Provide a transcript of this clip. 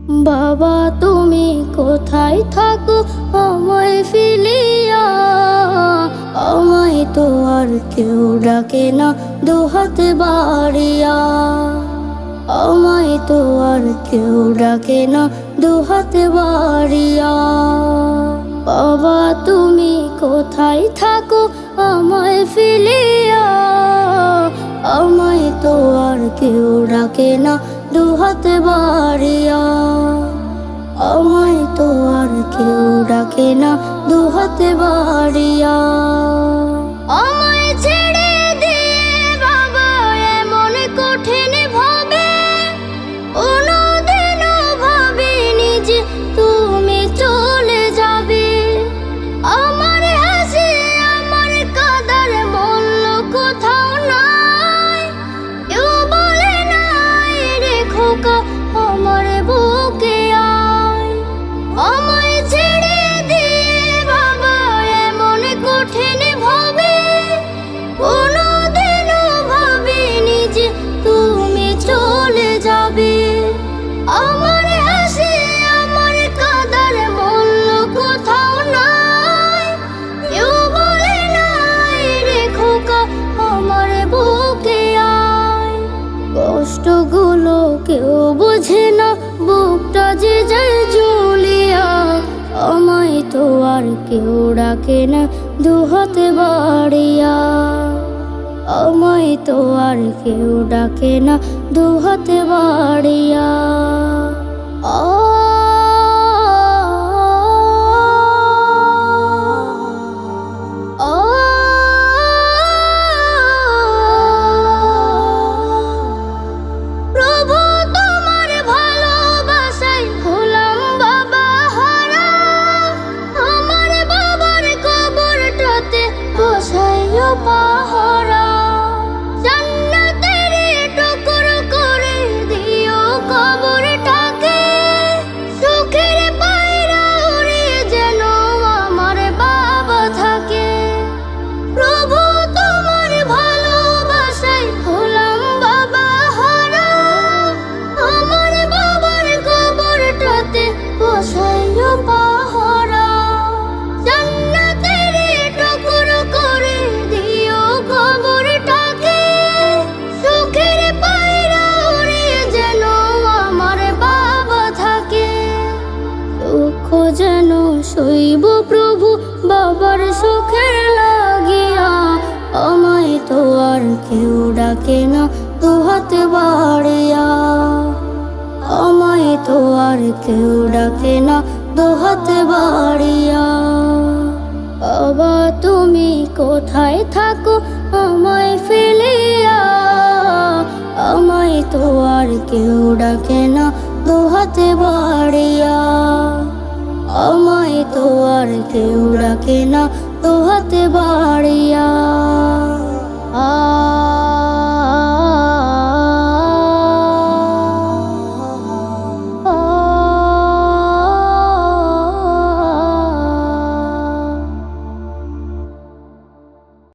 বাবা তুমি কোথায় থাকো আমায় ফেলিয়া, আমায় তো আর কেউ ডাকে না দুহাত বাড়িয়া, আমায় তো আর কেউ ডাকে না দুহাত বাড়িয়া। বাবা তুমি কোথায় থাকো আমায় ফেলিয়া, আমায় তো আর কেউ ডাকে না দুহাত বাড়িয়া, আমায় তো আর কেউ ডাকে না দুহাত বাড়িয়া। আমায় ছেড়ে দিয়ে বাবা এমন কঠিন ভাবে, কোনোদিনও ভাবিনি যে তুমি চলে যাবে। আমার হাসি আমার কাদার মূল্য কোথাও নাই, কেউ বলে নাই রে খোকা আমার বুকে আয়। আমায় ছেড়ে দিয়ে বাবা এমন কঠিন ভাবে, কোনোদিনও ভাবিনি যে তুমি চলে যাবে। আমার হাসি আমার কাদার মূল্য কোথাও নাই, কেউ বলে নাই রে খোকা আমার বুকে আয়। কষ্টগুলো কেউ বোঝে না, বুকটা যে যায় জ্বলিয়া, আমায় তো আর কেউ ডাকে না দুহাত বাড়িয়া, আমায় তো আর কেউ ডাকে না দুহাত বাড়িয়া। প্রভু তোমার ভালোবাসায় হলাম বাবা হারা, আমার বাবার কবরটাতে বসাইও পাহারা। জান্নাতের টুকরো করে দিও কবরটাকে, সুখের পায়রা উড়ে যেন আমার বাবা থাকে। প্রভু তোমার ভালোবাসায় হলাম বাবা হারা, আমার বাবার কবরটাতে বসাইও পাহারা। জান্নাতের টুকরো করে দিও কবরটাকে, সুখের পায়রা উড়ে যেন আমার বাবা থাকে। দুঃখ যেন সইব প্রভু বাবার সুখের লাগিয়া, আমায় তো আর কেউ ডাকে না দুহাত বাড়িয়া, আমায় তো আর কেউ ডাকে না দুহাত বাড়িয়া। বাবা তুমি কোথায় থাকো আমায় ফেলিয়া, আমায় তো আর কেউ ডাকে না দুহাত বাড়িয়া, আমায় তো আর কেউ ডাকে না দুহাত বাড়িয়া।